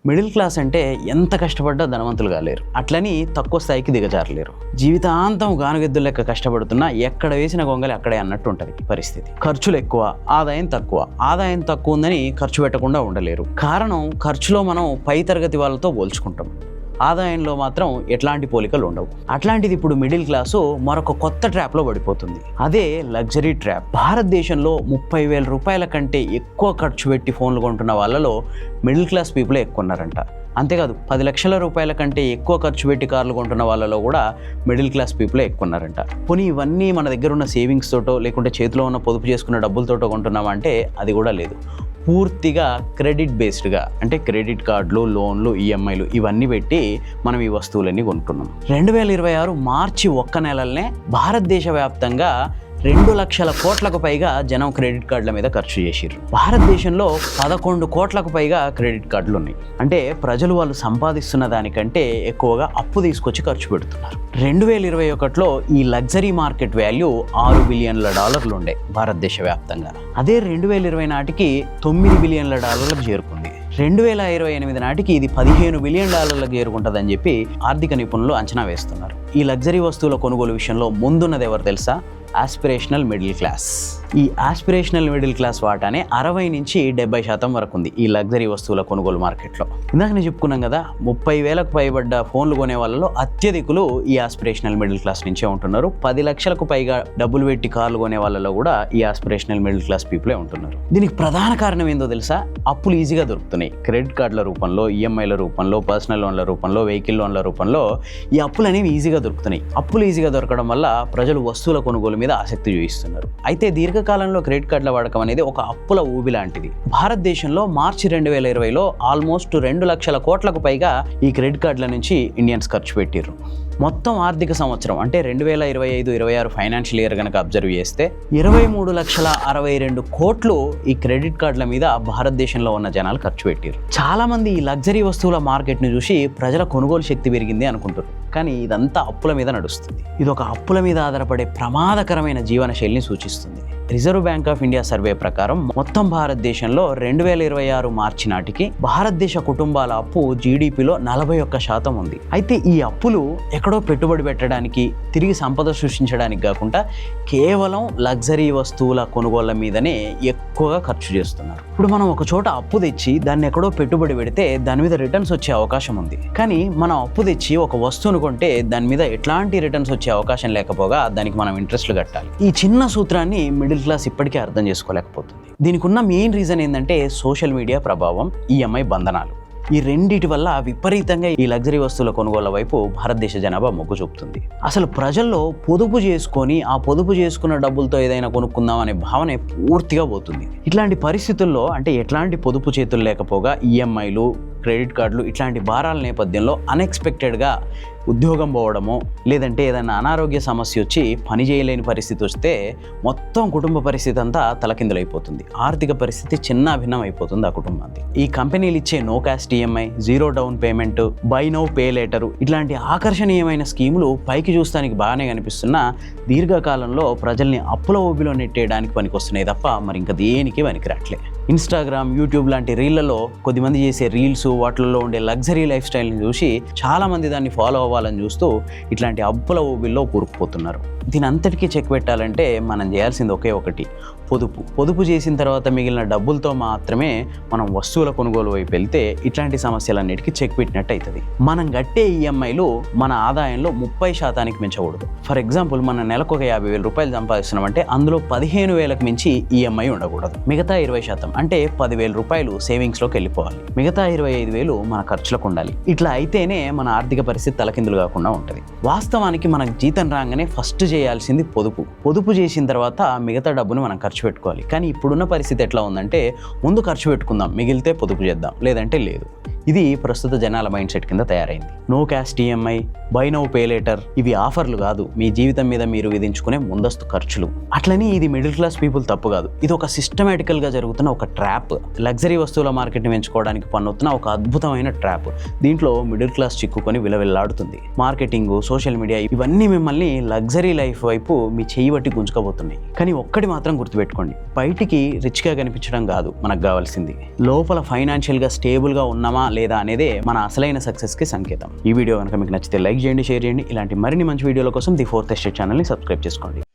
Middle class అంటే ఎంత కష్టపడ్డా ధనవంతులు కాలేరు, అట్లని తక్కువ స్థాయికి దిగజారలేరు. జీవితాంతం గానుగెద్దులు లెక్క కష్టపడుతున్నా ఎక్కడ వేసిన గొంగలి అక్కడే అన్నట్టు ఉంటుంది పరిస్థితి. ఖర్చులు ఎక్కువ, ఆదాయం తక్కువ. ఆదాయం తక్కువ ఉందని ఖర్చు పెట్టకుండా ఉండలేరు. కారణం ఖర్చులో మనం పై తరగతి వాళ్ళతో పోల్చుకుంటాం, ఆదాయంలో మాత్రం ఎట్లాంటి పోలికలు ఉండవు. అట్లాంటిది ఇప్పుడు మిడిల్ క్లాసు మరొక కొత్త ట్రాప్లో పడిపోతుంది. అదే లగ్జరీ ట్రాప్. భారతదేశంలో 30,000 రూపాయల కంటే ఎక్కువ ఖర్చు పెట్టి ఫోన్లు కొంటున్న వాళ్ళలో మిడిల్ క్లాస్ పీపులే ఎక్కువ ఉన్నారంట. అంతేకాదు 10 లక్షల రూపాయల కంటే ఎక్కువ ఖర్చు పెట్టి కార్లు కొంటున్న వాళ్ళలో కూడా మిడిల్ క్లాస్ పీపులే ఎక్కువ ఉన్నారంట. పోనీ ఇవన్నీ మన దగ్గర ఉన్న సేవింగ్స్ తోటో లేకుంటే చేతిలో ఉన్న పొదుపు చేసుకున్న డబ్బులతోటో కొంటున్నామంటే అది కూడా లేదు. పూర్తిగా క్రెడిట్ బేస్డ్గా, అంటే క్రెడిట్ కార్డులు, లోన్లు, ఈఎంఐలు ఇవన్నీ పెట్టి మనం ఈ వస్తువులన్నీ కొనుక్కున్నాం. 2026 మార్చి 1 నెలలనే భారతదేశ వ్యాప్తంగా 2 లక్షల కోట్లకు పైగా జనం క్రెడిట్ కార్డుల మీద ఖర్చు చేసిర్రు. భారతదేశంలో 11 కోట్లకు పైగా క్రెడిట్ కార్డులు ఉన్నాయి. అంటే ప్రజలు వాళ్ళు సంపాదిస్తున్న దానికంటే ఎక్కువగా అప్పు తీసుకొచ్చి ఖర్చు పెడుతున్నారు. 2021లో ఈ లగ్జరీ మార్కెట్ వాల్యూ $6 బిలియన్ల ఉండే భారతదేశ వ్యాప్తంగా. అదే 2020 నాటికి $9 బిలియన్ల చేరుకుంది. 2028 నాటికి ఇది $15 బిలియన్ చేరుకుంటుందని చెప్పి ఆర్థిక నిపుణులు అంచనా వేస్తున్నారు. ఈ లగ్జరీ వస్తువుల కొనుగోలు విషయంలో ముందున్నది ఎవరు తెలుసా? Aspirational middle class. ఈ ఆస్పిరేషనల్ మిడిల్ క్లాస్ వాటానే 60 నుంచి 70% వరకు ఉంది ఈ లగ్జరీ వస్తువుల కొనుగోలు మార్కెట్లో. ఇందాక నేను చెప్పుకున్నాం కదా, 30,000కు పైబడ్డ ఫోన్లు కొనే వాళ్ళలో అత్యధికులు ఈ ఆస్పిరేషనల్ మిడిల్ క్లాస్ నుంచే ఉంటున్నారు. 10 లక్షలకు పైగా డబ్బులు పెట్టి కార్లు కొనే వాళ్ళలో కూడా ఈ ఆస్పిరేషనల్ మిడిల్ క్లాస్ పీపులే ఉంటున్నారు. దీనికి ప్రధాన కారణం ఏందో తెలుసా? అప్పులు ఈజీగా దొరుకుతున్నాయి. క్రెడిట్ కార్డుల రూపంలో, ఈఎంఐల రూపంలో, పర్సనల్ లోన్ల రూపంలో, వెహికల్ లోన్ల రూపంలో ఈ అప్పులు అనేవి ఈజీగా దొరుకుతున్నాయి. అప్పులు ఈజీగా దొరకడం వల్ల ప్రజలు వస్తువుల కొనుగోలు మీద ఆసక్తి చూపిస్తున్నారు. అయితే దీర్ఘకాలంలో క్రెడిట్ కార్డుల వాడకం అనేది ఒక అప్పుల ఊబి లాంటిది. భారతదేశంలో మార్చి 2020లో ఆల్మోస్ట్ 2 లక్షల కోట్లకు పైగా ఈ క్రెడిట్ కార్డుల నుంచి ఇండియన్స్ ఖర్చు పెట్టిర్రు. మొత్తం ఆర్థిక సంవత్సరం అంటే 2025-26 ఫైనాన్షియల్ ఇయర్ కనుక అబ్జర్వ్ చేస్తే 23,62 కోట్లు ఈ క్రెడిట్ కార్డుల మీద భారతదేశంలో ఉన్న జనాలు ఖర్చు పెట్టారు. చాలా మంది ఈ లగ్జరీ వస్తువుల మార్కెట్ను చూసి ప్రజల కొనుగోలు శక్తి పెరిగింది అనుకుంటారు, కానీ ఇదంతా అప్పుల మీద నడుస్తుంది. ఇది ఒక అప్పుల మీద ఆధారపడే ప్రమాదకరమైన జీవన శైలిని సూచిస్తుంది. Reserve bank of India survey ప్రకారం మొత్తం భారతదేశంలో 2026 మార్చి నాటికి భారతదేశ కుటుంబాల అప్పు జీడిపిలో 41% ఉంది. అయితే ఈ అప్పులు ఎక్కడో పెట్టుబడి పెట్టడానికి, తిరిగి సంపద సృష్టించడానికి కాకుండా కేవలం లగ్జరీ వస్తువుల కొనుగోళ్ల మీదనే ఎక్కువగా ఖర్చు చేస్తున్నారు. ఇప్పుడు మనం ఒక చోట అప్పు తెచ్చి దాన్ని ఎక్కడో పెట్టుబడి పెడితే దాని మీద రిటర్న్స్ వచ్చే అవకాశం ఉంది. కానీ మనం అప్పు తెచ్చి ఒక వస్తువును కొంటే దాని మీద ఎట్లాంటి రిటర్న్స్ వచ్చే అవకాశం లేకపోగా దానికి మనం ఇంట్రెస్ట్లు కట్టాలి. ఈ చిన్న సూత్రాన్ని మిడిల్ క్లాస్ ఇప్పటికీ అర్థం చేసుకోలేకపోతుంది. దీనికి ఉన్న మెయిన్ రీజన్ ఏంటంటే సోషల్ మీడియా ప్రభావం, ఈఎంఐ బంధనాలు. ఈ రెండిటి వల్ల విపరీతంగా ఈ లగ్జరీ వస్తువుల కొనుగోళ్ల వైపు భారతదేశ జనాభా మొగ్గు చూపుతుంది. అసలు ప్రజల్లో పొదుపు చేసుకొని ఆ పొదుపు చేసుకున్న డబ్బులతో ఏదైనా కొనుక్కుందాం అనే భావన పూర్తిగా పోతుంది. ఇట్లాంటి పరిస్థితుల్లో అంటే ఎట్లాంటి పొదుపు చేతులు లేకపోగా ఈఎంఐలు, క్రెడిట్ కార్డులు ఇట్లాంటి భారాల నేపథ్యంలో అన్ఎక్స్పెక్టెడ్గా ఉద్యోగం పోవడమో లేదంటే ఏదైనా అనారోగ్య సమస్య వచ్చి పని చేయలేని పరిస్థితి వస్తే మొత్తం కుటుంబ పరిస్థితి అంతా తలకిందులైపోతుంది. ఆర్థిక పరిస్థితి చిన్న భిన్నం అయిపోతుంది ఆ కుటుంబానికి. ఈ కంపెనీలు ఇచ్చే no cost EMI, 0 down payment, buy now pay later ఇట్లాంటి ఆకర్షణీయమైన స్కీములు పైకి చూస్తానికి బాగానే కనిపిస్తున్నా దీర్ఘకాలంలో ప్రజల్ని అప్పుల ఊబిలో నెట్టేయడానికి పనికొస్తున్నాయి తప్ప మరి ఇంకా దేనికి పనికిరాట్లే. ఇన్స్టాగ్రామ్, యూట్యూబ్ లాంటి రీళ్లలో కొద్దిమంది చేసే రీల్స్, వాటిల్లో ఉండే లగ్జరీ లైఫ్ స్టైల్ని చూసి చాలామంది దాన్ని ఫాలో అవ్వాలని చూస్తూ ఇట్లాంటి అప్పుల ఊబిల్లో కూరుకుపోతున్నారు. దీని అంతటికీ చెక్ పెట్టాలంటే మనం చేయాల్సింది ఒకే ఒకటి, పొదుపు చేసిన తర్వాత మిగిలిన డబ్బులతో మాత్రమే మనం వస్తువుల కొనుగోలు వైపు వెళ్తే ఇట్లాంటి సమస్యలన్నిటికీ చెక్ పెట్టినట్టు అవుతుంది. మనం కట్టే ఈఎంఐలు మన ఆదాయంలో 30% మించకూడదు. ఫర్ ఎగ్జాంపుల్ మన నెలకు ఒక 50,000 రూపాయలు సంపాదిస్తున్నామంటే అందులో 15,000కి మించి ఈఎంఐ ఉండకూడదు. మిగతా 20% అంటే 10,000 రూపాయలు సేవింగ్స్లోకి వెళ్ళిపోవాలి. మిగతా 25,000 మన ఖర్చులకు ఉండాలి. ఇట్లా అయితేనే మన ఆర్థిక పరిస్థితి తలకిందులు కాకుండా ఉంటుంది. వాస్తవానికి మనకు జీతం రాగానే ఫస్ట్ చేయాల్సింది పొదుపు చేసిన తర్వాత మిగతా డబ్బును మనం ఖర్చు పెట్టుకోవాలి. కానీ ఇప్పుడున్న పరిస్థితి ఎట్లా ఉందంటే ముందు ఖర్చు పెట్టుకుందాం, మిగిలితే పొదుపు చేద్దాం, లేదంటే లేదు. ఇది ప్రస్తుత జనాల మైండ్ సెట్ కింద తయారైంది. No cost EMI, buy now pay later ఇవి ఆఫర్లు కాదు, మీ జీవితం మీద మీరు విధించుకునే ముందస్తు ఖర్చులు. అట్లని ఇది మిడిల్ క్లాస్ పీపుల్ తప్పు కాదు, ఇది ఒక సిస్టమేటికల్గా జరుగుతున్న ఒక ట్రాప్. లగ్జరీ వస్తువుల మార్కెట్ని పెంచుకోవడానికి పన్నుతున్న ఒక అద్భుతమైన ట్రాప్. దీంట్లో మిడిల్ క్లాస్ చిక్కుకొని విలవిల్లాడుతుంది. మార్కెటింగ్, సోషల్ మీడియా ఇవన్నీ మిమ్మల్ని లగ్జరీ లైఫ్ వైపు మీ చేయి బట్టి గుంజుకోబోతున్నాయి. కానీ ఒక్కటి మాత్రం గుర్తుపెట్టుకోండి, బయటికి రిచ్గా కనిపించడం కాదు మనకు కావాల్సింది, లోపల ఫైనాన్షియల్గా స్టేబుల్గా ఉన్నామా లేదా అనేదే మన అసలైన సక్సెస్కి సంకేతం. ఈ వీడియో కనుక మీకు నచ్చితే లైక్ చేయండి, షేర్ చేయండి. ఇలాంటి మరిన్ని మంచి వీడియోల కోసం ది ఫోర్త్ ఎస్టేట్ ఛానల్ని సబ్స్క్రైబ్ చేసుకోండి.